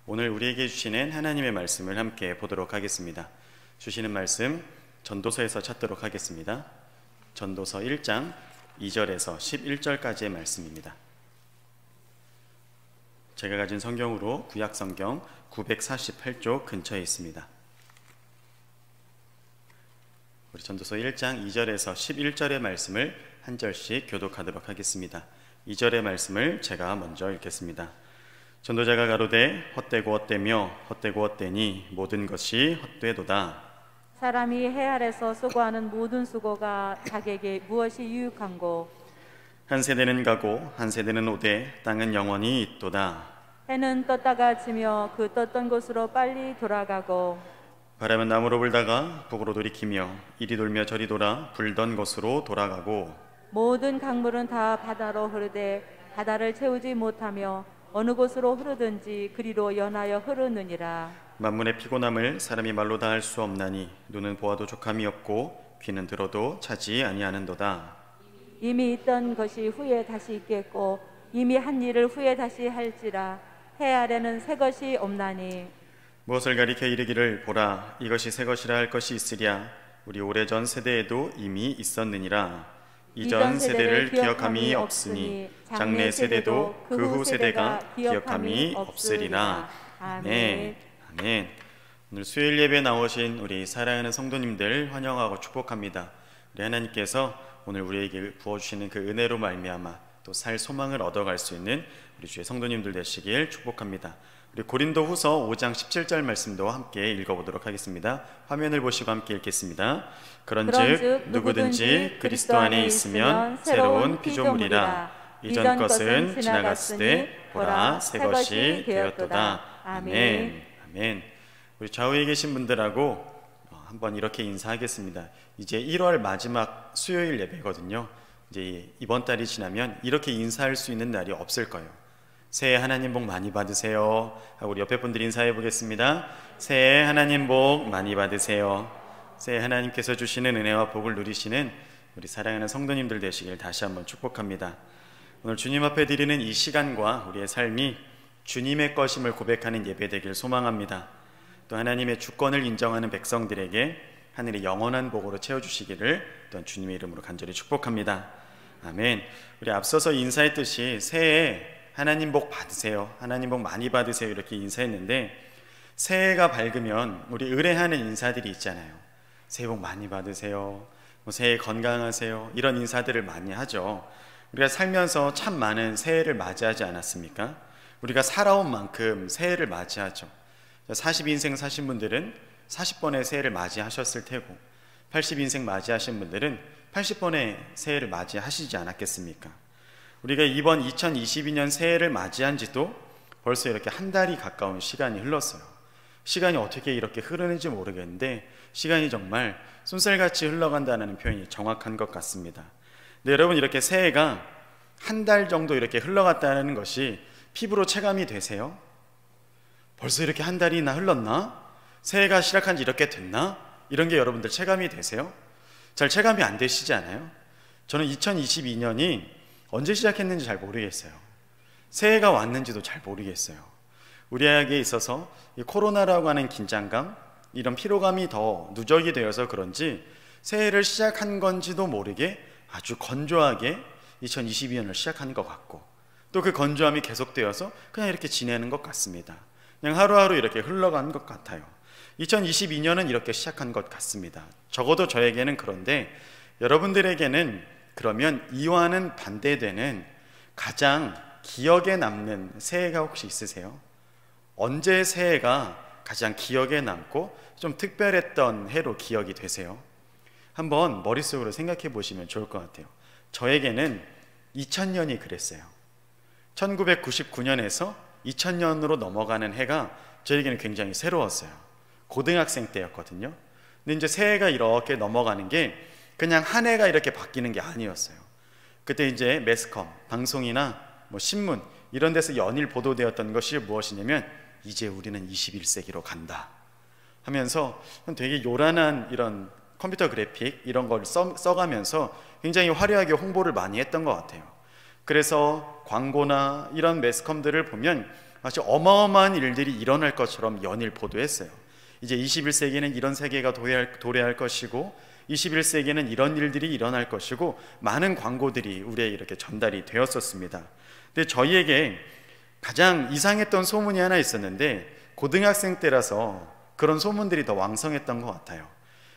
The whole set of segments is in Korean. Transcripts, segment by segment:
오늘 우리에게 주시는 하나님의 말씀을 함께 보도록 하겠습니다. 주시는 말씀 전도서에서 찾도록 하겠습니다. 전도서 1장 2절에서 11절까지의 말씀입니다. 제가 가진 성경으로 구약성경 948쪽 근처에 있습니다. 우리 전도서 1장 2절에서 11절의 말씀을 한 절씩 교독하도록 하겠습니다. 2절의 말씀을 제가 먼저 읽겠습니다. 전도자가 가로되 헛되고 헛되며 헛되고 헛되니 모든 것이 헛되도다. 사람이 해 아래서 수고하는 모든 수고가 자기에게 무엇이 유익한고. 한 세대는 가고 한 세대는 오되 땅은 영원히 있도다. 해는 떴다가 지며 그 떴던 곳으로 빨리 돌아가고 바람은 남으로 불다가 북으로 돌이키며 이리 돌며 저리 돌아 불던 곳으로 돌아가고 모든 강물은 다 바다로 흐르되 바다를 채우지 못하며 어느 곳으로 흐르든지 그리로 연하여 흐르느니라. 만문의 피곤함을 사람이 말로 다 할 수 없나니 눈은 보아도 족함이 없고 귀는 들어도 차지 아니하는도다. 이미 있던 것이 후에 다시 있겠고 이미 한 일을 후에 다시 할지라. 해 아래는 새 것이 없나니 무엇을 가리켜 이르기를 보라 이것이 새 것이라 할 것이 있으랴. 우리 오래전 세대에도 이미 있었느니라. 이전 세대를 기억함이 없으니 장래 세대도 그 후 세대가 기억함이 없으리라. 아멘. 아멘. 오늘 수요일 예배 나오신 우리 사랑하는 성도님들 환영하고 축복합니다. 우리 하나님께서 오늘 우리에게 부어주시는 그 은혜로 말미암아 또 살 소망을 얻어갈 수 있는 우리 주의 성도님들 되시길 축복합니다. 우리 고린도후서 5장 17절 말씀도 함께 읽어보도록 하겠습니다. 화면을 보시고 함께 읽겠습니다. 그런즉 누구든지 그리스도 안에 있으면 새로운 피조물이라. 이전 것은 지나갔으되 보라 새 것이 되었도다. 아멘. 아멘. 우리 좌우에 계신 분들하고 한번 이렇게 인사하겠습니다. 이제 1월 마지막 수요일 예배거든요. 이제 이번 달이 지나면 이렇게 인사할 수 있는 날이 없을 거예요. 새해 하나님 복 많이 받으세요 하고 우리 옆에 분들 인사해 보겠습니다. 새해 하나님 복 많이 받으세요. 새해 하나님께서 주시는 은혜와 복을 누리시는 우리 사랑하는 성도님들 되시길 다시 한번 축복합니다. 오늘 주님 앞에 드리는 이 시간과 우리의 삶이 주님의 것임을 고백하는 예배 되길 소망합니다. 또 하나님의 주권을 인정하는 백성들에게 하늘의 영원한 복으로 채워주시기를 또한 주님의 이름으로 간절히 축복합니다. 아멘. 우리 앞서서 인사했듯이 새해에 하나님 복 받으세요, 하나님 복 많이 받으세요 이렇게 인사했는데 새해가 밝으면 우리 의뢰하는 인사들이 있잖아요. 새해 복 많이 받으세요, 새해 건강하세요 이런 인사들을 많이 하죠. 우리가 살면서 참 많은 새해를 맞이하지 않았습니까? 우리가 살아온 만큼 새해를 맞이하죠. 40인생 사신 분들은 40번의 새해를 맞이하셨을 테고 80인생 맞이하신 분들은 80번의 새해를 맞이하시지 않았겠습니까? 우리가 이번 2022년 새해를 맞이한 지도 벌써 이렇게 한 달이 가까운 시간이 흘렀어요. 시간이 어떻게 이렇게 흐르는지 모르겠는데 시간이 정말 쏜살같이 흘러간다는 표현이 정확한 것 같습니다. 근데 여러분 이렇게 새해가 한 달 정도 이렇게 흘러갔다는 것이 피부로 체감이 되세요? 벌써 이렇게 한 달이나 흘렀나? 새해가 시작한 지 이렇게 됐나? 이런 게 여러분들 체감이 되세요? 잘 체감이 안 되시지 않아요? 저는 2022년이 언제 시작했는지 잘 모르겠어요. 새해가 왔는지도 잘 모르겠어요. 우리에게 있어서 이 코로나라고 하는 긴장감, 이런 피로감이 더 누적이 되어서 그런지 새해를 시작한 건지도 모르게 아주 건조하게 2022년을 시작한 것 같고 또 그 건조함이 계속되어서 그냥 이렇게 지내는 것 같습니다. 그냥 하루하루 이렇게 흘러간 것 같아요. 2022년은 이렇게 시작한 것 같습니다. 적어도 저에게는. 그런데 여러분들에게는 그러면 이와는 반대되는 가장 기억에 남는 새해가 혹시 있으세요? 언제 새해가 가장 기억에 남고 좀 특별했던 해로 기억이 되세요? 한번 머릿속으로 생각해 보시면 좋을 것 같아요. 저에게는 2000년이 그랬어요. 1999년에서 2000년으로 넘어가는 해가 저에게는 굉장히 새로웠어요. 고등학생 때였거든요. 근데 이제 새해가 이렇게 넘어가는 게 그냥 한 해가 이렇게 바뀌는 게 아니었어요. 그때 이제 매스컴, 방송이나 뭐 신문 이런 데서 연일 보도되었던 것이 무엇이냐면 이제 우리는 21세기로 간다 하면서 되게 요란한 이런 컴퓨터 그래픽 이런 걸 써가면서 굉장히 화려하게 홍보를 많이 했던 것 같아요. 그래서 광고나 이런 매스컴들을 보면 마치 어마어마한 일들이 일어날 것처럼 연일 보도했어요. 이제 21세기에는 이런 세계가 도래할 것이고 21세기에는 이런 일들이 일어날 것이고 많은 광고들이 우리에게 이렇게 전달이 되었었습니다. 근데 저희에게 가장 이상했던 소문이 하나 있었는데 고등학생 때라서 그런 소문들이 더 왕성했던 것 같아요.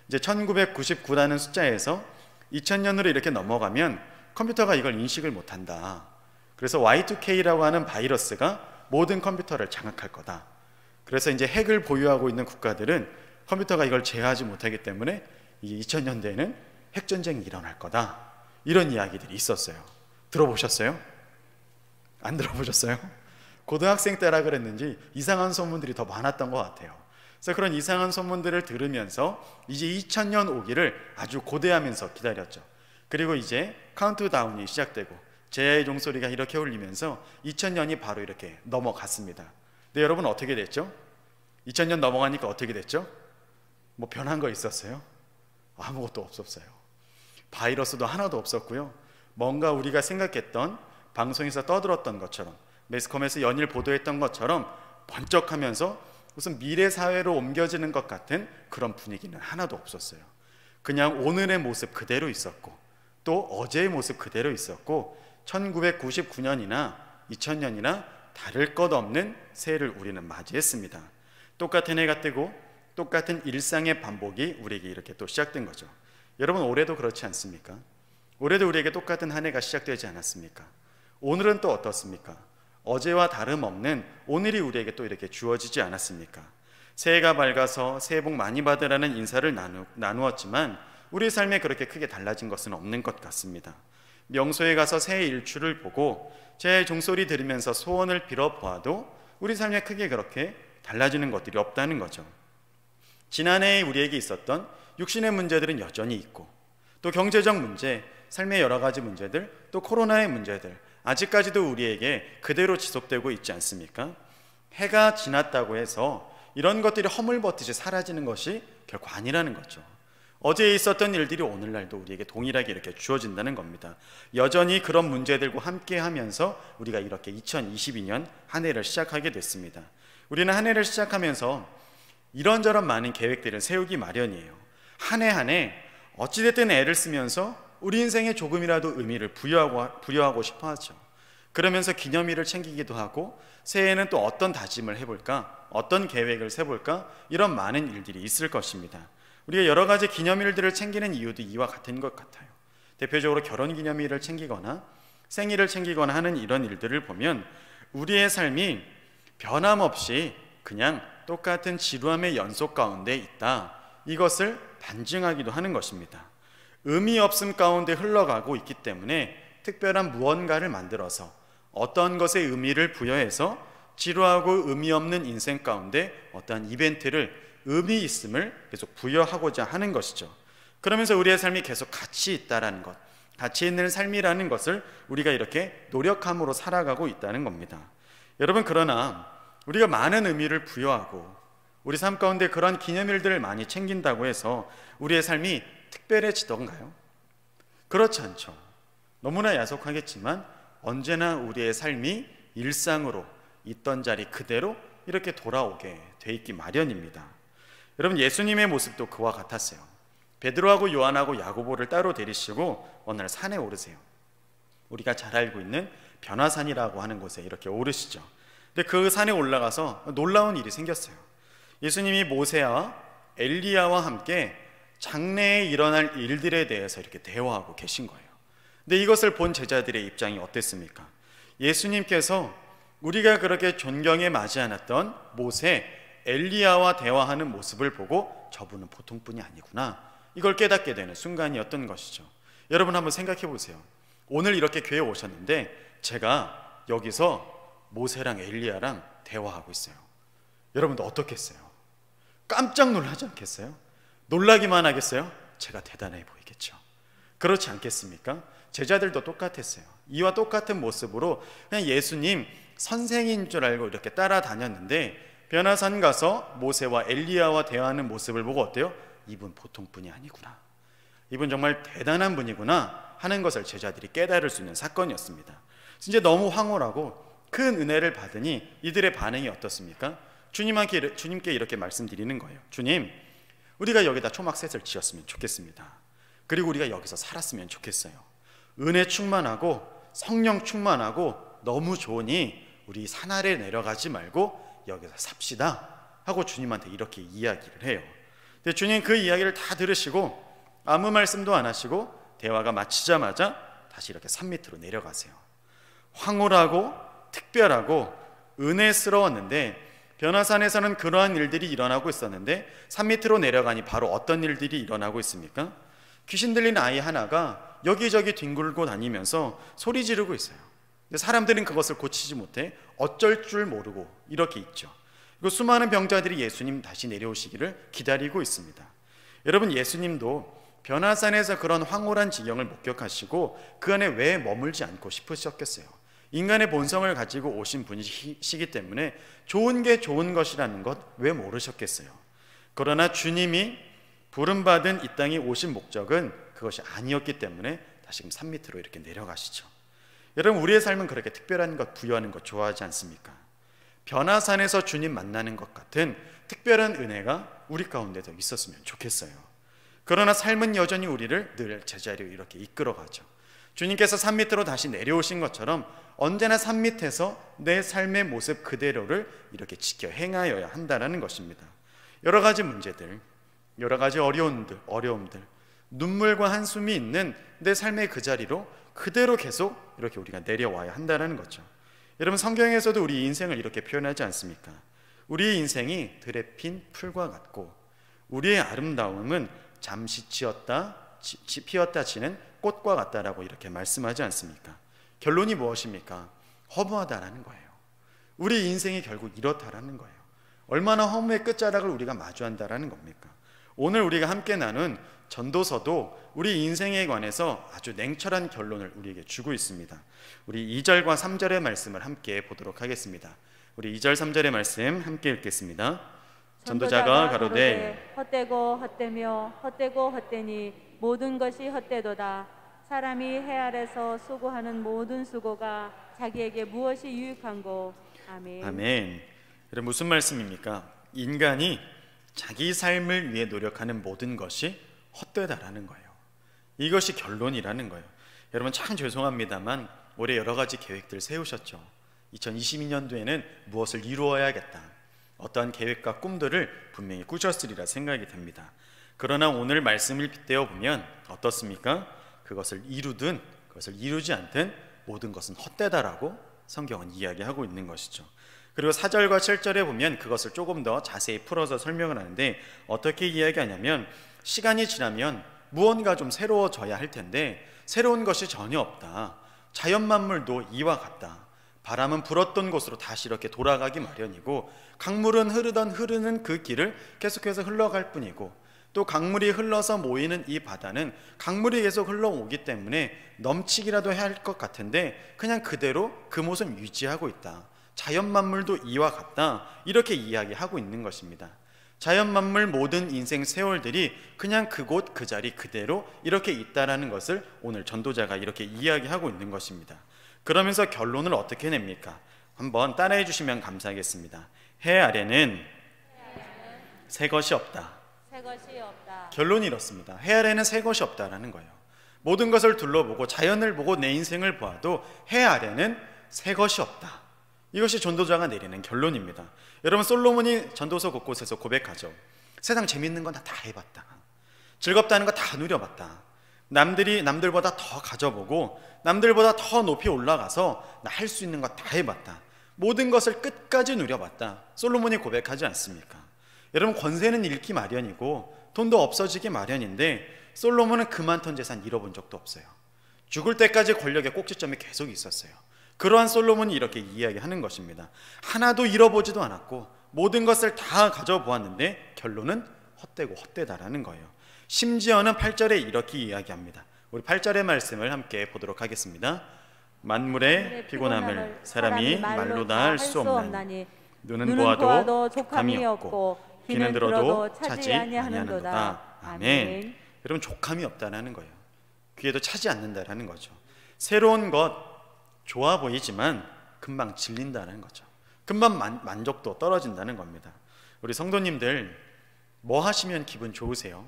이제 1999라는 숫자에서 2000년으로 이렇게 넘어가면 컴퓨터가 이걸 인식을 못한다. 그래서 Y2K라고 하는 바이러스가 모든 컴퓨터를 장악할 거다. 그래서 이제 핵을 보유하고 있는 국가들은 컴퓨터가 이걸 제어하지 못하기 때문에 2000년대에는 핵전쟁이 일어날 거다. 이런 이야기들이 있었어요. 들어보셨어요? 안 들어보셨어요? 고등학생 때라 그랬는지 이상한 소문들이 더 많았던 것 같아요. 그래서 그런 이상한 소문들을 들으면서 이제 2000년 오기를 아주 고대하면서 기다렸죠. 그리고 이제 카운트다운이 시작되고 제야의 종소리가 이렇게 울리면서 2000년이 바로 이렇게 넘어갔습니다. 근데 여러분 어떻게 됐죠? 2000년 넘어가니까 어떻게 됐죠? 뭐 변한 거 있었어요? 아무것도 없었어요. 바이러스도 하나도 없었고요. 뭔가 우리가 생각했던 방송에서 떠들었던 것처럼 매스컴에서 연일 보도했던 것처럼 번쩍하면서 무슨 미래 사회로 옮겨지는 것 같은 그런 분위기는 하나도 없었어요. 그냥 오늘의 모습 그대로 있었고 또 어제의 모습 그대로 있었고 1999년이나 2000년이나 다를 것 없는 새해를 우리는 맞이했습니다. 똑같은 해가 뜨고 똑같은 일상의 반복이 우리에게 이렇게 또 시작된 거죠. 여러분 올해도 그렇지 않습니까? 올해도 우리에게 똑같은 한 해가 시작되지 않았습니까? 오늘은 또 어떻습니까? 어제와 다름없는 오늘이 우리에게 또 이렇게 주어지지 않았습니까? 새해가 밝아서 새해 복 많이 받으라는 인사를 나누었지만 우리 삶에 그렇게 크게 달라진 것은 없는 것 같습니다. 명소에 가서 새해 일출을 보고 제 종소리 들으면서 소원을 빌어보아도 우리 삶에 크게 그렇게 달라지는 것들이 없다는 거죠. 지난해에 우리에게 있었던 육신의 문제들은 여전히 있고 또 경제적 문제, 삶의 여러 가지 문제들, 또 코로나의 문제들 아직까지도 우리에게 그대로 지속되고 있지 않습니까? 해가 지났다고 해서 이런 것들이 허물벗듯이 사라지는 것이 결코 아니라는 거죠. 어제에 있었던 일들이 오늘날도 우리에게 동일하게 이렇게 주어진다는 겁니다. 여전히 그런 문제들과 함께 하면서 우리가 이렇게 2022년 한 해를 시작하게 됐습니다. 우리는 한 해를 시작하면서 이런저런 많은 계획들을 세우기 마련이에요. 한 해 한 해 어찌됐든 애를 쓰면서 우리 인생에 조금이라도 의미를 부여하고 싶어 하죠. 그러면서 기념일을 챙기기도 하고 새해에는 또 어떤 다짐을 해볼까, 어떤 계획을 세볼까, 이런 많은 일들이 있을 것입니다. 우리가 여러 가지 기념일들을 챙기는 이유도 이와 같은 것 같아요. 대표적으로 결혼기념일을 챙기거나 생일을 챙기거나 하는 이런 일들을 보면 우리의 삶이 변함없이 그냥 똑같은 지루함의 연속 가운데 있다, 이것을 반증하기도 하는 것입니다. 의미 없음 가운데 흘러가고 있기 때문에 특별한 무언가를 만들어서 어떤 것에 의미를 부여해서 지루하고 의미 없는 인생 가운데 어떠한 이벤트를 의미 있음을 계속 부여하고자 하는 것이죠. 그러면서 우리의 삶이 계속 가치 있다라는 것, 가치 있는 삶이라는 것을 우리가 이렇게 노력함으로 살아가고 있다는 겁니다. 여러분, 그러나 우리가 많은 의미를 부여하고 우리 삶 가운데 그런 기념일들을 많이 챙긴다고 해서 우리의 삶이 특별해지던가요? 그렇지 않죠. 너무나 야속하겠지만 언제나 우리의 삶이 일상으로 있던 자리 그대로 이렇게 돌아오게 돼 있기 마련입니다. 여러분, 예수님의 모습도 그와 같았어요. 베드로하고 요한하고 야고보를 따로 데리시고 어느 날 산에 오르세요. 우리가 잘 알고 있는 변화산이라고 하는 곳에 이렇게 오르시죠. 근데 그 산에 올라가서 놀라운 일이 생겼어요. 예수님이 모세와 엘리야와 함께 장래에 일어날 일들에 대해서 이렇게 대화하고 계신 거예요. 근데 이것을 본 제자들의 입장이 어땠습니까? 예수님께서 우리가 그렇게 존경에 맞지 않았던 모세, 엘리야와 대화하는 모습을 보고 저분은 보통 분이 아니구나, 이걸 깨닫게 되는 순간이었던 것이죠. 여러분 한번 생각해 보세요. 오늘 이렇게 교회에 오셨는데 제가 여기서 모세랑 엘리야랑 대화하고 있어요. 여러분도 어떻겠어요? 깜짝 놀라지 않겠어요? 놀라기만 하겠어요? 제가 대단해 보이겠죠. 그렇지 않겠습니까? 제자들도 똑같았어요. 이와 똑같은 모습으로 그냥 예수님 선생인 줄 알고 이렇게 따라다녔는데 변화산 가서 모세와 엘리야와 대화하는 모습을 보고 어때요? 이분 보통 분이 아니구나, 이분 정말 대단한 분이구나 하는 것을 제자들이 깨달을 수 있는 사건이었습니다. 진짜 너무 황홀하고 큰 은혜를 받으니 이들의 반응이 어떻습니까? 주님께 이렇게 말씀드리는 거예요. 주님, 우리가 여기다 초막셋을 지었으면 좋겠습니다. 그리고 우리가 여기서 살았으면 좋겠어요. 은혜 충만하고 성령 충만하고 너무 좋으니 우리 산 아래 내려가지 말고 여기서 삽시다 하고 주님한테 이렇게 이야기를 해요. 근데 주님 그 이야기를 다 들으시고 아무 말씀도 안 하시고 대화가 마치자마자 다시 이렇게 산 밑으로 내려가세요. 황홀하고 특별하고 은혜스러웠는데 변화산에서는 그러한 일들이 일어나고 있었는데 산 밑으로 내려가니 바로 어떤 일들이 일어나고 있습니까? 귀신 들린 아이 하나가 여기저기 뒹굴고 다니면서 소리 지르고 있어요. 근데 사람들은 그것을 고치지 못해 어쩔 줄 모르고 이렇게 있죠. 그리고 수많은 병자들이 예수님 다시 내려오시기를 기다리고 있습니다. 여러분, 예수님도 변화산에서 그런 황홀한 지경을 목격하시고 그 안에 왜 머물지 않고 싶으셨겠어요? 인간의 본성을 가지고 오신 분이시기 때문에 좋은 게 좋은 것이라는 것 왜 모르셨겠어요? 그러나 주님이 부름받은 이 땅에 오신 목적은 그것이 아니었기 때문에 다시금 산 밑으로 이렇게 내려가시죠. 여러분, 우리의 삶은 그렇게 특별한 것, 부여하는 것 좋아하지 않습니까? 변화산에서 주님 만나는 것 같은 특별한 은혜가 우리 가운데도 있었으면 좋겠어요. 그러나 삶은 여전히 우리를 늘 제자리로 이렇게 이끌어가죠. 주님께서 산 밑으로 다시 내려오신 것처럼 언제나 산 밑에서 내 삶의 모습 그대로를 이렇게 지켜 행하여야 한다는 것입니다. 여러 가지 문제들, 여러 가지 어려움들, 눈물과 한숨이 있는 내 삶의 그 자리로 그대로 계속 이렇게 우리가 내려와야 한다는 거죠. 여러분, 성경에서도 우리 인생을 이렇게 표현하지 않습니까? 우리의 인생이 들에 핀 풀과 같고 우리의 아름다움은 잠시 피었다 지는 꽃과 같다라고 이렇게 말씀하지 않습니까? 결론이 무엇입니까? 허무하다라는 거예요. 우리 인생이 결국 이렇다라는 거예요. 얼마나 허무의 끝자락을 우리가 마주한다라는 겁니까? 오늘 우리가 함께 나눈 전도서도 우리 인생에 관해서 아주 냉철한 결론을 우리에게 주고 있습니다. 우리 2절과 3절의 말씀을 함께 보도록 하겠습니다. 우리 2절 3절의 말씀 함께 읽겠습니다. 전도자가 가로되 헛되고 헛되며 헛되고 헛되니 모든 것이 헛되도다. 사람이 해 아래서 수고하는 모든 수고가 자기에게 무엇이 유익한고. 아멘. 아멘. 여러분, 무슨 말씀입니까? 인간이 자기 삶을 위해 노력하는 모든 것이 헛되다라는 거예요. 이것이 결론이라는 거예요. 여러분, 참 죄송합니다만 올해 여러 가지 계획들 세우셨죠. 2022년도에는 무엇을 이루어야겠다, 어떠한 계획과 꿈들을 분명히 꾸셨으리라 생각이 됩니다. 그러나 오늘 말씀을 빗대어 보면 어떻습니까? 그것을 이루든 그것을 이루지 않든 모든 것은 헛되다라고 성경은 이야기하고 있는 것이죠. 그리고 4절과 7절에 보면 그것을 조금 더 자세히 풀어서 설명을 하는데 어떻게 이야기하냐면, 시간이 지나면 무언가 좀 새로워져야 할 텐데 새로운 것이 전혀 없다. 자연 만물도 이와 같다. 바람은 불었던 곳으로 다시 이렇게 돌아가기 마련이고, 강물은 흐르는 그 길을 계속해서 흘러갈 뿐이고, 또 강물이 흘러서 모이는 이 바다는 강물이 계속 흘러오기 때문에 넘치기라도 해야 할 것 같은데 그냥 그대로 그 모습 유지하고 있다. 자연 만물도 이와 같다. 이렇게 이야기하고 있는 것입니다. 자연 만물 모든 인생 세월들이 그냥 그곳 그 자리 그대로 이렇게 있다라는 것을 오늘 전도자가 이렇게 이야기하고 있는 것입니다. 그러면서 결론을 어떻게 냅니까? 한번 따라해 주시면 감사하겠습니다. 해 아래는 새 것이 없다. 새 것이 없다. 결론이 이렇습니다. 해 아래는 새 것이 없다라는 거예요. 모든 것을 둘러보고 자연을 보고 내 인생을 보아도 해 아래는 새 것이 없다. 이것이 전도자가 내리는 결론입니다. 여러분, 솔로몬이 전도서 곳곳에서 고백하죠. 세상 재밌는 건 다 해봤다. 즐겁다는 거 다 누려봤다. 남들보다 더 가져보고 남들보다 더 높이 올라가서 나 할 수 있는 거 다 해봤다. 모든 것을 끝까지 누려봤다. 솔로몬이 고백하지 않습니까? 여러분, 권세는 잃기 마련이고 돈도 없어지기 마련인데 솔로몬은 그 많던 재산 잃어본 적도 없어요. 죽을 때까지 권력의 꼭지점이 계속 있었어요. 그러한 솔로몬이 이렇게 이야기하는 것입니다. 하나도 잃어보지도 않았고 모든 것을 다 가져보았는데 결론은 헛되고 헛되다라는 거예요. 심지어는 8절에 이렇게 이야기합니다. 우리 8절의 말씀을 함께 보도록 하겠습니다. 만물의 피곤함을 사람이 말로 다 할 수 없나니 눈은 보아도 족함이 없고 귀는 들어도 차지 아니하는도다. 아멘. 여러분, 족함이 없다는 거예요. 귀에도 차지 않는다라는 거죠. 새로운 것 좋아 보이지만 금방 질린다는 거죠. 금방 만족도 떨어진다는 겁니다. 우리 성도님들 뭐 하시면 기분 좋으세요?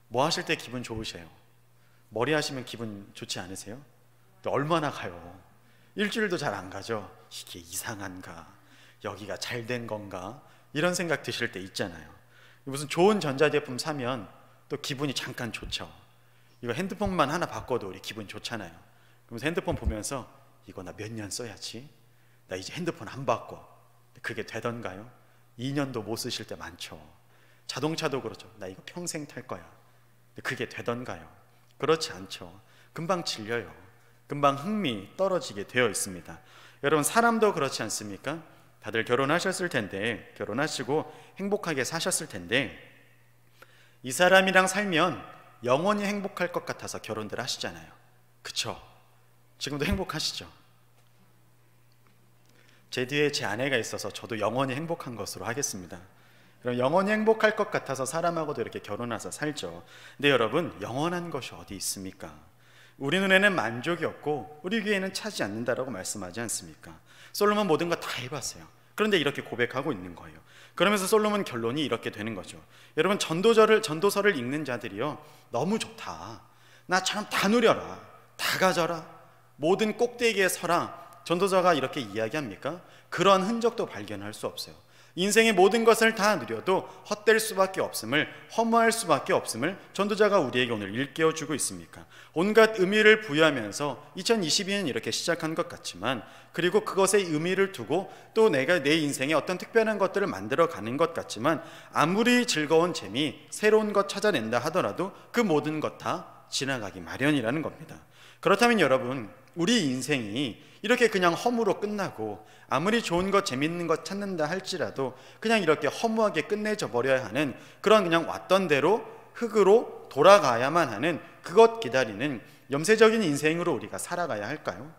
뭐 하실 때 기분 좋으세요? 머리 하시면 기분 좋지 않으세요? 얼마나 가요? 일주일도 잘 안 가죠? 이게 이상한가? 여기가 잘 된 건가? 이런 생각 드실 때 있잖아요. 무슨 좋은 전자제품 사면 또 기분이 잠깐 좋죠. 이거 핸드폰만 하나 바꿔도 우리 기분 좋잖아요. 그러면서 핸드폰 보면서 이거 나 몇 년 써야지? 나 이제 핸드폰 안 바꿔. 그게 되던가요? 2년도 못 쓰실 때 많죠. 자동차도 그렇죠. 나 이거 평생 탈 거야. 그게 되던가요? 그렇지 않죠. 금방 질려요. 금방 흥미 떨어지게 되어 있습니다. 여러분 사람도 그렇지 않습니까? 다들 결혼하셨을 텐데, 결혼하시고 행복하게 사셨을 텐데, 이 사람이랑 살면 영원히 행복할 것 같아서 결혼들 하시잖아요. 그쵸? 지금도 행복하시죠? 제 뒤에 제 아내가 있어서 저도 영원히 행복한 것으로 하겠습니다. 그럼 영원히 행복할 것 같아서 사람하고도 이렇게 결혼해서 살죠. 근데 여러분, 영원한 것이 어디 있습니까? 우리 눈에는 만족이 없고 우리 귀에는 차지 않는다라고 말씀하지 않습니까? 솔로몬 모든 거 다 해봤어요. 그런데 이렇게 고백하고 있는 거예요. 그러면서 솔로몬 결론이 이렇게 되는 거죠. 여러분, 전도서를 읽는 자들이요, 너무 좋다. 나처럼 다 누려라, 다 가져라, 모든 꼭대기에 서라. 전도자가 이렇게 이야기합니까? 그런 흔적도 발견할 수 없어요. 인생의 모든 것을 다 누려도 헛될 수밖에 없음을, 허무할 수밖에 없음을 전도자가 우리에게 오늘 일깨워주고 있습니까? 온갖 의미를 부여하면서 2022년 이렇게 시작한 것 같지만, 그리고 그것에 의미를 두고 또 내가 내 인생에 어떤 특별한 것들을 만들어가는 것 같지만, 아무리 즐거운 재미, 새로운 것 찾아낸다 하더라도 그 모든 것 다 지나가기 마련이라는 겁니다. 그렇다면 여러분, 우리 인생이 이렇게 그냥 허무로 끝나고 아무리 좋은 것, 재밌는 것 찾는다 할지라도 그냥 이렇게 허무하게 끝내져 버려야 하는, 그런 그냥 왔던 대로 흙으로 돌아가야만 하는, 그것 기다리는 염세적인 인생으로 우리가 살아가야 할까요?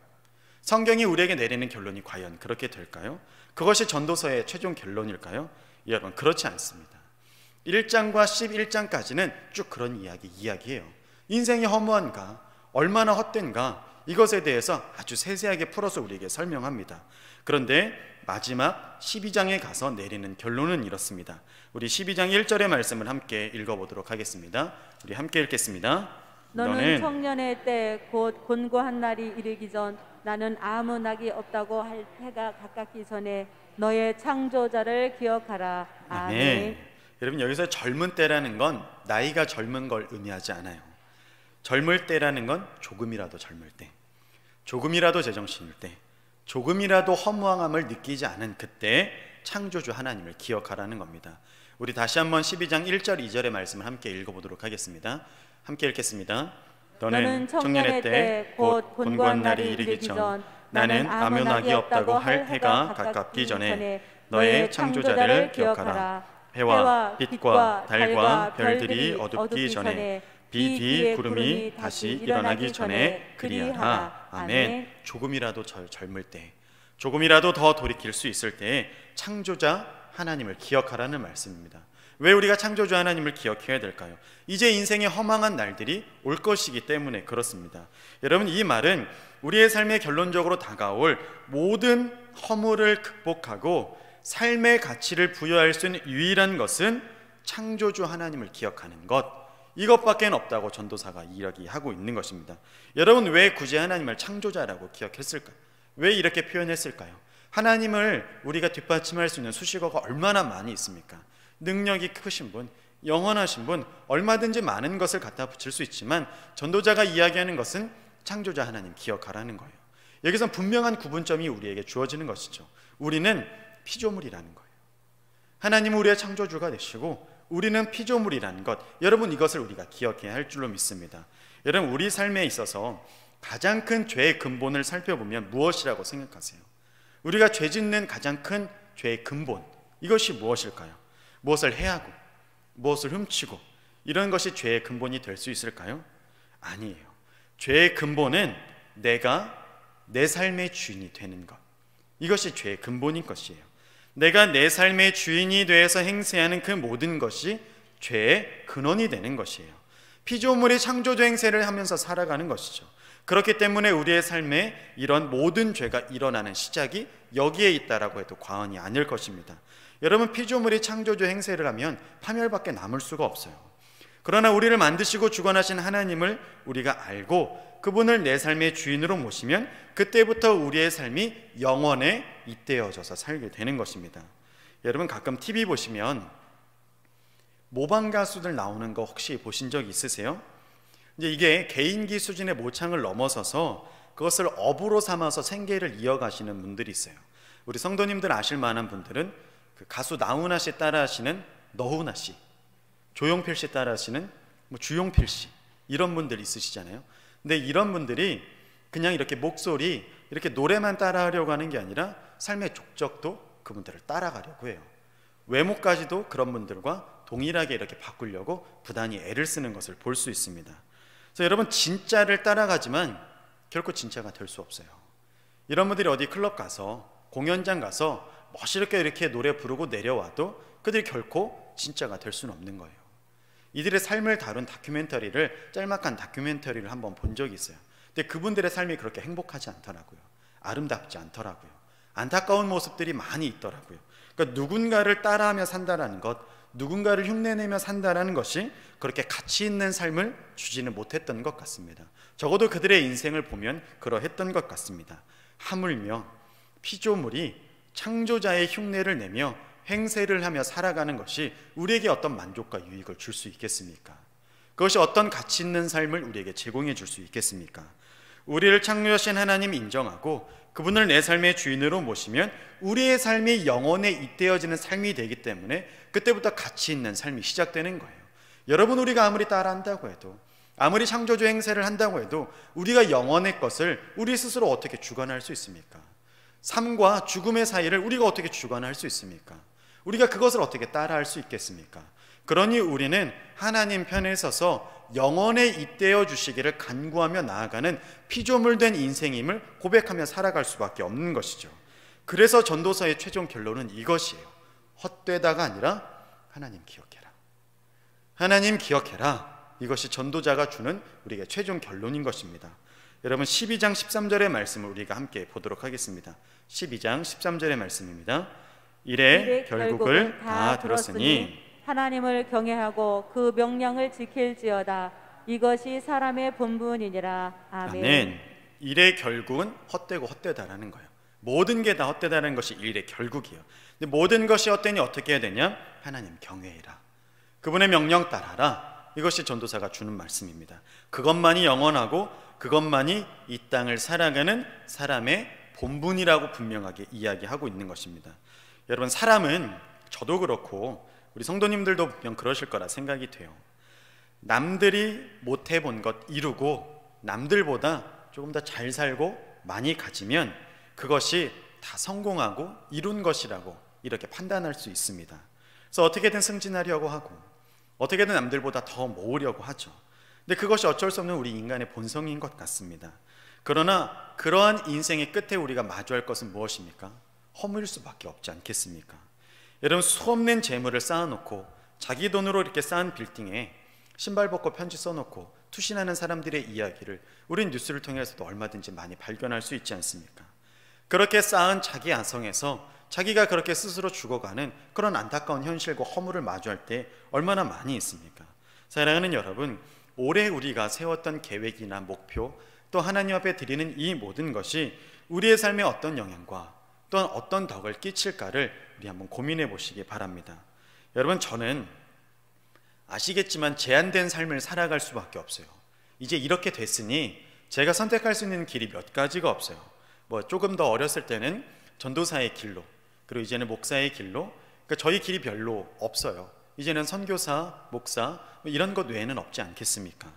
성경이 우리에게 내리는 결론이 과연 그렇게 될까요? 그것이 전도서의 최종 결론일까요? 여러분, 그렇지 않습니다. 1장과 11장까지는 쭉 그런 이야기예요. 인생이 허무한가, 얼마나 헛된가, 이것에 대해서 아주 세세하게 풀어서 우리에게 설명합니다. 그런데 마지막 12장에 가서 내리는 결론은 이렇습니다. 우리 12장 1절의 말씀을 함께 읽어보도록 하겠습니다. 우리 함께 읽겠습니다. 너는 청년의 때 곧 곤고한 날이 이르기 전, 나는 아무 낙이 없다고 할 해가 가깝기 전에 너의 창조자를 기억하라. 아멘. 여러분, 여기서 젊은 때라는 건 나이가 젊은 걸 의미하지 않아요. 젊을 때라는 건 조금이라도 젊을 때, 조금이라도 제정신일 때, 조금이라도 허무함을 느끼지 않은 그때 창조주 하나님을 기억하라는 겁니다. 우리 다시 한번 12장 1절 2절의 말씀을 함께 읽어보도록 하겠습니다. 함께 읽겠습니다. 너는 청년의 때 곧 곤고한 날이 이르기 전, 나는 아무 낙이 없다고 할 해가 가깝기 전에 너의 창조자를 기억하라. 해와 빛과 달과 별들이 어둡기 전에, 비 뒤에 구름이 다시 일어나기 전에 그리하라. 아멘. 조금이라도 젊을 때, 조금이라도 더 돌이킬 수 있을 때에 창조자 하나님을 기억하라는 말씀입니다. 왜 우리가 창조주 하나님을 기억해야 될까요? 이제 인생의 허망한 날들이 올 것이기 때문에 그렇습니다. 여러분, 이 말은 우리의 삶에 결론적으로 다가올 모든 허물을 극복하고 삶의 가치를 부여할 수 있는 유일한 것은 창조주 하나님을 기억하는 것, 이것밖에 없다고 전도사가 이야기하고 있는 것입니다. 여러분, 왜 굳이 하나님을 창조자라고 기억했을까요? 왜 이렇게 표현했을까요? 하나님을 우리가 뒷받침할 수 있는 수식어가 얼마나 많이 있습니까? 능력이 크신 분, 영원하신 분, 얼마든지 많은 것을 갖다 붙일 수 있지만 전도자가 이야기하는 것은 창조자 하나님 기억하라는 거예요. 여기서 분명한 구분점이 우리에게 주어지는 것이죠. 우리는 피조물이라는 거예요. 하나님은 우리의 창조주가 되시고 우리는 피조물이라는 것, 여러분, 이것을 우리가 기억해야 할 줄로 믿습니다. 여러분, 우리 삶에 있어서 가장 큰 죄의 근본을 살펴보면 무엇이라고 생각하세요? 우리가 죄 짓는 가장 큰 죄의 근본, 이것이 무엇일까요? 무엇을 해하고 무엇을 훔치고 이런 것이 죄의 근본이 될 수 있을까요? 아니에요. 죄의 근본은 내가 내 삶의 주인이 되는 것, 이것이 죄의 근본인 것이에요. 내가 내 삶의 주인이 되어서 행세하는 그 모든 것이 죄의 근원이 되는 것이에요. 피조물이 창조주 행세를 하면서 살아가는 것이죠. 그렇기 때문에 우리의 삶에 이런 모든 죄가 일어나는 시작이 여기에 있다라고 해도 과언이 아닐 것입니다. 여러분, 피조물이 창조주 행세를 하면 파멸밖에 남을 수가 없어요. 그러나 우리를 만드시고 주관하신 하나님을 우리가 알고 그분을 내 삶의 주인으로 모시면 그때부터 우리의 삶이 영원에 잇대어져서 살게 되는 것입니다. 여러분, 가끔 TV 보시면 모방 가수들 나오는 거 혹시 보신 적 있으세요? 이제 이게 개인기 수준의 모창을 넘어서서 그것을 업으로 삼아서 생계를 이어가시는 분들이 있어요. 우리 성도님들 아실 만한 분들은 그 가수 나훈아 씨 따라 하시는 너훈아 씨, 조용필 씨 따라 하시는 주용필 씨, 이런 분들 있으시잖아요. 근데 이런 분들이 그냥 이렇게 목소리 이렇게 노래만 따라하려고 하는 게 아니라 삶의 족적도 그분들을 따라가려고 해요. 외모까지도 그런 분들과 동일하게 이렇게 바꾸려고 부단히 애를 쓰는 것을 볼 수 있습니다. 그래서 여러분, 진짜를 따라가지만 결코 진짜가 될 수 없어요. 이런 분들이 어디 클럽 가서 공연장 가서 멋있게 이렇게 노래 부르고 내려와도 그들이 결코 진짜가 될 수는 없는 거예요. 이들의 삶을 다룬 다큐멘터리를, 짤막한 다큐멘터리를 한번 본 적이 있어요. 근데 그분들의 삶이 그렇게 행복하지 않더라고요. 아름답지 않더라고요. 안타까운 모습들이 많이 있더라고요. 그러니까 누군가를 따라하며 산다라는 것, 누군가를 흉내내며 산다라는 것이 그렇게 가치 있는 삶을 주지는 못했던 것 같습니다. 적어도 그들의 인생을 보면 그러했던 것 같습니다. 하물며 피조물이 창조자의 흉내를 내며 행세를 하며 살아가는 것이 우리에게 어떤 만족과 유익을 줄 수 있겠습니까? 그것이 어떤 가치 있는 삶을 우리에게 제공해 줄 수 있겠습니까? 우리를 창조하신 하나님 인정하고 그분을 내 삶의 주인으로 모시면 우리의 삶이 영원에 잇대어지는 삶이 되기 때문에 그때부터 가치 있는 삶이 시작되는 거예요. 여러분, 우리가 아무리 따라한다고 해도, 아무리 창조주 행세를 한다고 해도 우리가 영원의 것을 우리 스스로 어떻게 주관할 수 있습니까? 삶과 죽음의 사이를 우리가 어떻게 주관할 수 있습니까? 우리가 그것을 어떻게 따라할 수 있겠습니까? 그러니 우리는 하나님 편에 서서 영원에 잇대어 주시기를 간구하며 나아가는 피조물된 인생임을 고백하며 살아갈 수밖에 없는 것이죠. 그래서 전도서의 최종 결론은 이것이에요. 헛되다가 아니라 하나님 기억해라. 하나님 기억해라. 이것이 전도자가 주는 우리에게 최종 결론인 것입니다. 여러분, 12장 13절의 말씀을 우리가 함께 보도록 하겠습니다. 12장 13절의 말씀입니다. 이래 결국을 다 들었으니 하나님을 경외하고 그 명령을 지킬지어다. 이것이 사람의 본분이니라. 아멘. 아멘. 일의 결국은 헛되고 헛되다라는 거예요. 모든 게 다 헛되다는 것이 일의 결국이에요. 근데 모든 것이 헛되니 어떻게 해야 되냐? 하나님 경외해라. 그분의 명령 따라라. 이것이 전도사가 주는 말씀입니다. 그것만이 영원하고 그것만이 이 땅을 살아가는 사람의 본분이라고 분명하게 이야기하고 있는 것입니다. 여러분, 사람은, 저도 그렇고 우리 성도님들도 분명 그러실 거라 생각이 돼요. 남들이 못 해본 것 이루고 남들보다 조금 더 잘 살고 많이 가지면 그것이 다 성공하고 이룬 것이라고 이렇게 판단할 수 있습니다. 그래서 어떻게든 승진하려고 하고 어떻게든 남들보다 더 모으려고 하죠. 근데 그것이 어쩔 수 없는 우리 인간의 본성인 것 같습니다. 그러나 그러한 인생의 끝에 우리가 마주할 것은 무엇입니까? 허무일 수밖에 없지 않겠습니까? 여러분, 수없는 재물을 쌓아놓고 자기 돈으로 이렇게 쌓은 빌딩에 신발 벗고 편지 써놓고 투신하는 사람들의 이야기를 우린 뉴스를 통해서도 얼마든지 많이 발견할 수 있지 않습니까? 그렇게 쌓은 자기 아성에서 자기가 그렇게 스스로 죽어가는 그런 안타까운 현실과 허물을 마주할 때 얼마나 많이 있습니까? 사랑하는 여러분, 올해 우리가 세웠던 계획이나 목표, 또 하나님 앞에 드리는 이 모든 것이 우리의 삶에 어떤 영향과 또한 어떤 덕을 끼칠까를 우리 한번 고민해 보시기 바랍니다. 여러분, 저는 아시겠지만 제한된 삶을 살아갈 수밖에 없어요. 이제 이렇게 됐으니 제가 선택할 수 있는 길이 몇 가지가 없어요. 조금 더 어렸을 때는 전도사의 길로, 그리고 이제는 목사의 길로, 그러니까 저희 길이 별로 없어요. 이제는 선교사, 목사 이런 것 외에는 없지 않겠습니까?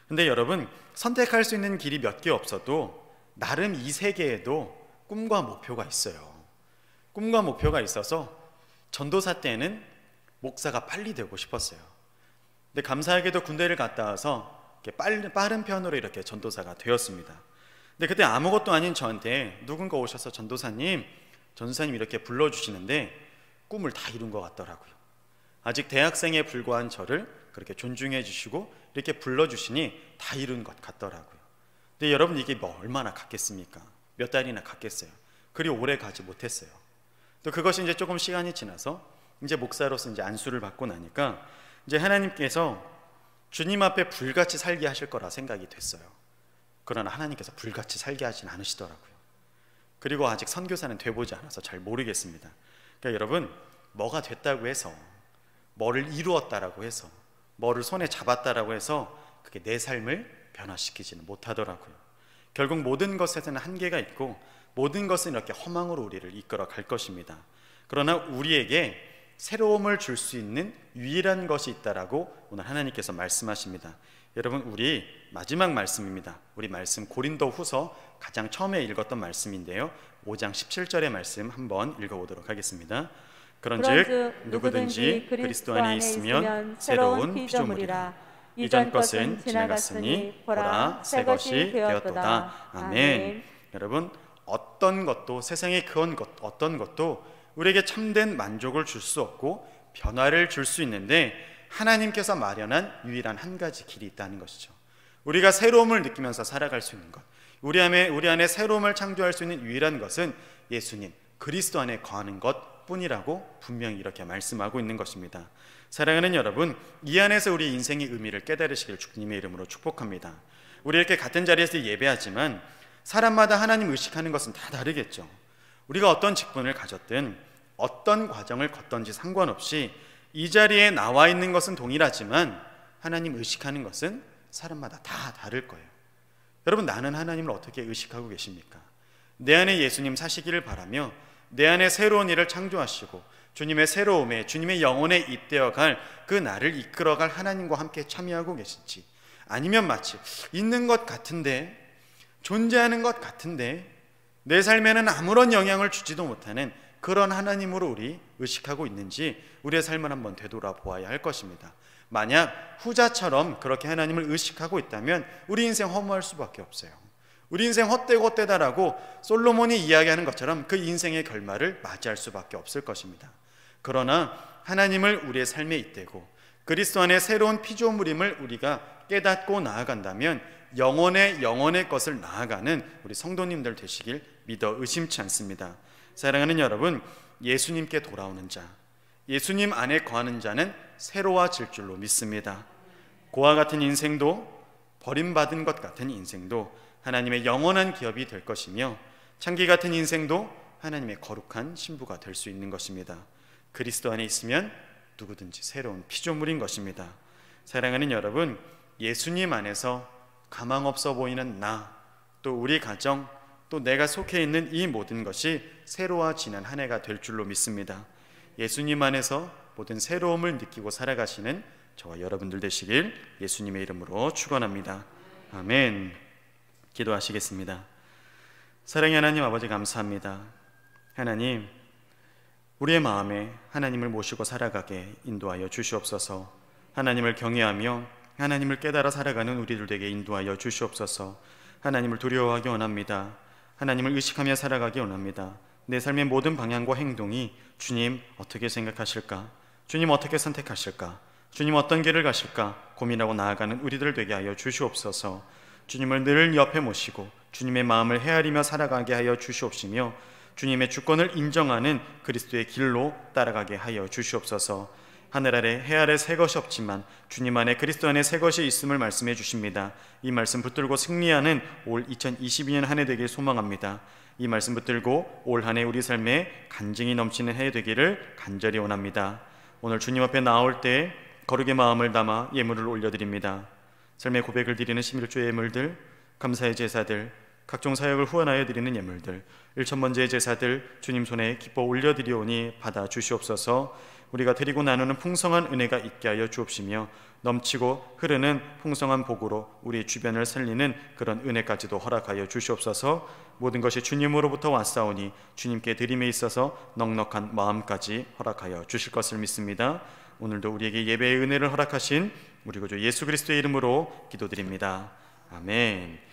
근데 여러분, 선택할 수 있는 길이 몇 개 없어도 나름 이 세계에도 꿈과 목표가 있어요. 꿈과 목표가 있어서 전도사 때는 목사가 빨리 되고 싶었어요. 근데 감사하게도 군대를 갔다 와서 이렇게 빠른 편으로 이렇게 전도사가 되었습니다. 근데 그때 아무것도 아닌 저한테 누군가 오셔서 전도사님 이렇게 불러주시는데 꿈을 다 이룬 것 같더라고요. 아직 대학생에 불과한 저를 그렇게 존중해 주시고 이렇게 불러주시니 다 이룬 것 같더라고요. 근데 여러분 이게 뭐 얼마나 갔겠습니까? 몇 달이나 갔겠어요. 그리 오래 가지 못했어요. 또 그것이 이제 조금 시간이 지나서 이제 목사로서 이제 안수를 받고 나니까 이제 하나님께서 주님 앞에 불같이 살게 하실 거라 생각이 됐어요. 그러나 하나님께서 불같이 살게 하진 않으시더라고요. 그리고 아직 선교사는 돼보지 않아서 잘 모르겠습니다. 그러니까 여러분, 뭐가 됐다고 해서, 뭐를 이루었다라고 해서, 뭐를 손에 잡았다라고 해서 그게 내 삶을 변화시키지는 못하더라고요. 결국 모든 것에서는 한계가 있고 모든 것은 이렇게 허망으로 우리를 이끌어 갈 것입니다. 그러나 우리에게 새로움을 줄 수 있는 유일한 것이 있다라고 오늘 하나님께서 말씀하십니다. 여러분, 우리 마지막 말씀입니다. 우리 말씀 고린도후서 가장 처음에 읽었던 말씀인데요, 5장 17절의 말씀 한번 읽어보도록 하겠습니다. 그런즉 누구든지 그리스도 안에 있으면 새로운 피조물이라. 이전 것은 지나갔으니 보라 새 것이 되었도다. 아멘. 여러분, 어떤 것도, 세상의 그 어떤 것도 우리에게 참된 만족을 줄 수 없고 변화를 줄 수 있는데 하나님께서 마련한 유일한 한 가지 길이 있다는 것이죠. 우리가 새로움을 느끼면서 살아갈 수 있는 것, 우리 안에 새로움을 창조할 수 있는 유일한 것은 예수님 그리스도 안에 거하는 것 뿐이라고 분명히 이렇게 말씀하고 있는 것입니다. 사랑하는 여러분, 이 안에서 우리 인생의 의미를 깨달으시길 주님의 이름으로 축복합니다. 우리 이렇게 같은 자리에서 예배하지만 사람마다 하나님 의식하는 것은 다 다르겠죠. 우리가 어떤 직분을 가졌든 어떤 과정을 걷든지 상관없이 이 자리에 나와 있는 것은 동일하지만 하나님 의식하는 것은 사람마다 다 다를 거예요. 여러분, 나는 하나님을 어떻게 의식하고 계십니까? 내 안에 예수님 사시기를 바라며 내 안에 새로운 일을 창조하시고 주님의 새로움에, 주님의 영혼에 잇대어갈 그 나를 이끌어갈 하나님과 함께 참여하고 계신지, 아니면 마치 있는 것 같은데, 존재하는 것 같은데 내 삶에는 아무런 영향을 주지도 못하는 그런 하나님으로 우리 의식하고 있는지 우리의 삶을 한번 되돌아보아야 할 것입니다. 만약 후자처럼 그렇게 하나님을 의식하고 있다면 우리 인생 허무할 수밖에 없어요. 우리 인생 헛되고 헛되다라고 솔로몬이 이야기하는 것처럼 그 인생의 결말을 맞이할 수밖에 없을 것입니다. 그러나 하나님을 우리의 삶에 잇대고 그리스도 안에 새로운 피조물임을 우리가 깨닫고 나아간다면 영원의 것을 나아가는 우리 성도님들 되시길 믿어 의심치 않습니다. 사랑하는 여러분, 예수님께 돌아오는 자, 예수님 안에 거하는 자는 새로워질 줄로 믿습니다. 고와 같은 인생도, 버림받은 것 같은 인생도 하나님의 영원한 기업이 될 것이며, 창기 같은 인생도 하나님의 거룩한 신부가 될 수 있는 것입니다. 그리스도 안에 있으면 누구든지 새로운 피조물인 것입니다. 사랑하는 여러분, 예수님 안에서 가망없어 보이는 나, 또 우리 가정, 또 내가 속해 있는 이 모든 것이 새로워지는 한 해가 될 줄로 믿습니다. 예수님 안에서 모든 새로움을 느끼고 살아가시는 저와 여러분들 되시길 예수님의 이름으로 축원합니다. 아멘. 기도하시겠습니다. 사랑의 하나님 아버지, 감사합니다. 하나님, 우리의 마음에 하나님을 모시고 살아가게 인도하여 주시옵소서. 하나님을 경외하며 하나님을 깨달아 살아가는 우리들 되게 인도하여 주시옵소서. 하나님을 두려워하기 원합니다. 하나님을 의식하며 살아가기 원합니다. 내 삶의 모든 방향과 행동이 주님 어떻게 생각하실까? 주님 어떻게 선택하실까? 주님 어떤 길을 가실까? 고민하고 나아가는 우리들 되게 하여 주시옵소서. 주님을 늘 옆에 모시고 주님의 마음을 헤아리며 살아가게 하여 주시옵시며 주님의 주권을 인정하는 그리스도의 길로 따라가게 하여 주시옵소서. 하늘 아래 해 아래 새 것이 없지만 주님 안에 그리스도 안에 새 것이 있음을 말씀해 주십니다. 이 말씀 붙들고 승리하는 올 2022년 한 해 되길 소망합니다. 이 말씀 붙들고 올 한 해 우리 삶에 간증이 넘치는 해 되기를 간절히 원합니다. 오늘 주님 앞에 나올 때 거룩의 마음을 담아 예물을 올려드립니다. 삶의 고백을 드리는 신일주의 예물들, 감사의 제사들, 각종 사역을 후원하여 드리는 예물들, 일천번제의 제사들 주님 손에 기뻐 올려드리오니 받아 주시옵소서. 우리가 드리고 나누는 풍성한 은혜가 있게 하여 주옵시며 넘치고 흐르는 풍성한 복으로 우리 주변을 살리는 그런 은혜까지도 허락하여 주시옵소서. 모든 것이 주님으로부터 왔사오니 주님께 드림에 있어서 넉넉한 마음까지 허락하여 주실 것을 믿습니다. 오늘도 우리에게 예배의 은혜를 허락하신 우리 구주 예수 그리스도의 이름으로 기도드립니다. 아멘.